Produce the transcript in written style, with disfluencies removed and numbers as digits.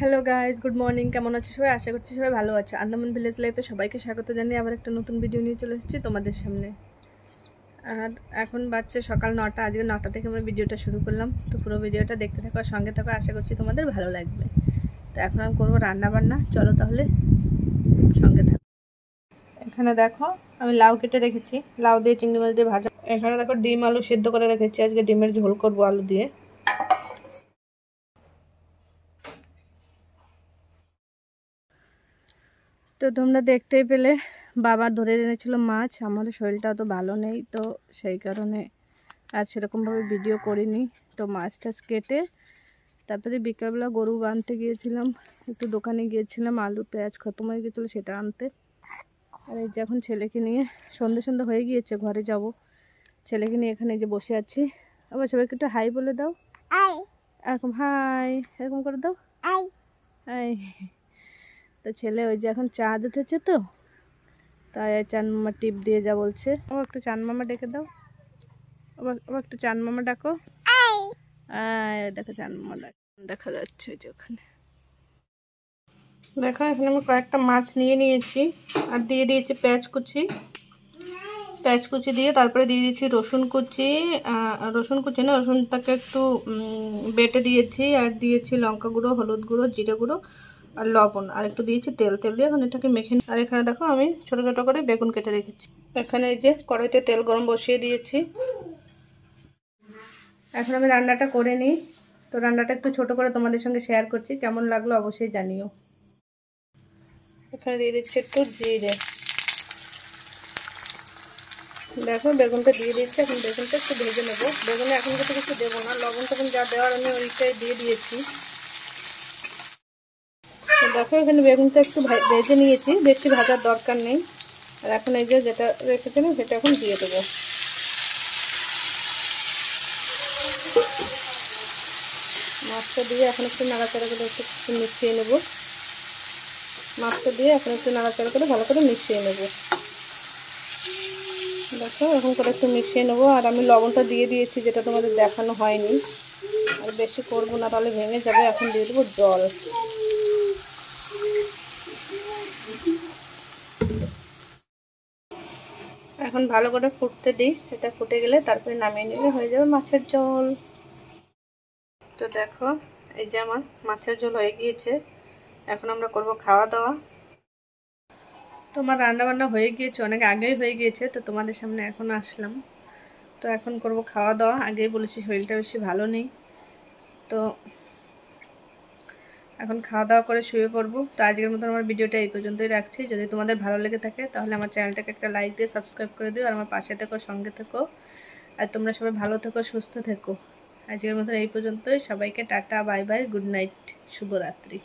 Hello guys, good morning. কেমন আছো সবাই? আশা করছি সবাই ভালো আছো। আন্দামান ভিলেজ লাইফে সবাইকে স্বাগত জানিয়ে আবার একটা নতুন ভিডিও নিয়ে চলে এসেছি তোমাদের সামনে। আর এখন বাজছে সকাল 9টা। আজকে 9টা থেকে আমরা ভিডিওটা শুরু করলাম। তো পুরো ভিডিওটা দেখতে থাকো আর সঙ্গে থাকো, আশা করছি তোমাদের ভালো লাগবে। তো এখন আমি করবো রান্না বান্না, চলো তাহলে সঙ্গে থাকো। এখানে দেখো আমি লাউ কেটে রেখেছি, লাউ দিয়ে চিংড়ি মাছ দিয়ে ভাজা। এখানে দেখো ডিম আলু সেদ্ধ করে রেখেছি, আজকে ডিমের ঝোল করবো আলু দিয়ে। তো তোমরা দেখতেই পেলে বাবা ধরে এনেছিল মাছ। আমাদের শরীরটা অত ভালো নেই, তো সেই কারণে আর সেরকমভাবে ভিডিও করিনি। তো মাছ টাছ কেটে তারপরে বিকালবেলা গরু বাঁধতে গিয়েছিলাম, একটু দোকানে গিয়েছিলাম, আলু পেঁয়াজ খতম হয়ে গিয়েছিলো সেটা আনতে। আর এই যে এখন ছেলেকে নিয়ে সন্ধে সন্ধে হয়ে গিয়েছে, ঘরে যাব। ছেলেকে নিয়ে এখানে যে বসে আছি। আবার সবাইকে একটু হাই বলে দাও, এরকম হাই এরকম করে দাও, হাই। তো ছেলে ওই যে এখন চাঁদ উঠেছে, তো তাই চাঁদ মামা টিপ দিয়ে যা বলছে। আবার একটু চাঁদ মামা ডেকে দাও, আবার একটু চাঁদ মামা ডাকো। দেখো চাঁদ মামা দেখা যাচ্ছে ওই যে ওখানে। দেখো এখানে আমি কয়েকটা মাছ নিয়ে নিয়েছি আর দিয়ে দিয়েছি পেঁয়াজ কুচি দিয়ে, তারপরে দিয়ে দিয়েছি রসুন কুচি। রসুন কুচি না, রসুনটাকে একটু বেটে দিয়েছি, আর দিয়েছি লঙ্কা গুঁড়ো, হলুদ গুঁড়ো, জিরে গুঁড়ো আর লবণ, আর একটু দিয়েছি তেল দিয়ে এখন এটাকে মেখে। আর এখানে দেখো আমি ছোট ছোট করে বেগুন কেটে রেখেছি। এখানে এই যে কড়াইতে তেল গরম বসিয়ে দিয়েছি, এখন আমি রান্নাটা করে নিই। তো রান্নাটা একটু ছোট করে তোমাদের সঙ্গে শেয়ার করছি, কেমন লাগলো অবশ্যই জানিও। এখানে দিয়ে দিচ্ছি একটু জিরে। দেখো বেগুনটা দিয়ে দিচ্ছি, এখন বেগুনটা একটু ভেজে নেবো। বেগুনে এখন কিছু দেবো না, লবণ তখন যা দেওয়ার আমি ওইটাই দিয়ে দিয়েছি। দেখো এখানে বেগুনটা একটু ভেজে নিয়েছি, বেশি ভাজার দরকার নেই। আর এখন এই যে যেটা রেখেছিলাম সেটা এখন দিয়ে দেবো। মাছটা দিয়ে এখন একটু নাড়াচাড়া করে একটু মিশিয়ে নেব। মাছটা দিয়ে এখন একটু নাড়াচাড়া করে ভালো করে মিশিয়ে নেব। দেখো এখন করে একটু মিশিয়ে নেবো। আর আমি লবণটা দিয়ে দিয়েছি, যেটা তোমাদের দেখানো হয়নি। আর বেশি করবো না, তাহলে ভেঙে যাবে। এখন দিয়ে দেবো জল। এখন ভালো করে ফুটতে দিই, এটা ফুটে গেলে তারপরে নামিয়ে নিলে হয়ে যাবে মাছের ঝোল। তো দেখো এই যে আমার মাছের ঝোল হয়ে গিয়েছে, এখন আমরা করব খাওয়া দাওয়া। তোমার রান্না বান্না হয়ে গিয়েছে, অনেক আগেই হয়ে গিয়েছে, তো তোমাদের সামনে এখন আসলাম। তো এখন করব খাওয়া দাওয়া। আগেই বলেছি শরীরটা বেশি ভালো নেই, তো এখন খাওয়া দাওয়া করে শুয়ে পড়বো। তো আজকের মতো আমার ভিডিওটা এই পর্যন্তই রাখছি। যদি তোমাদের ভালো লেগে থাকে তাহলে আমার চ্যানেলটাকে একটা লাইক দিয়ে সাবস্ক্রাইব করে দিও, আর আমার পাশে থেকো, সঙ্গে থেকো। আর তোমরা সবাই ভালো থেকো, সুস্থ থেকো। আজকের মতো এই পর্যন্তই। সবাইকে tata, bye bye, good night, শুভরাত্রি।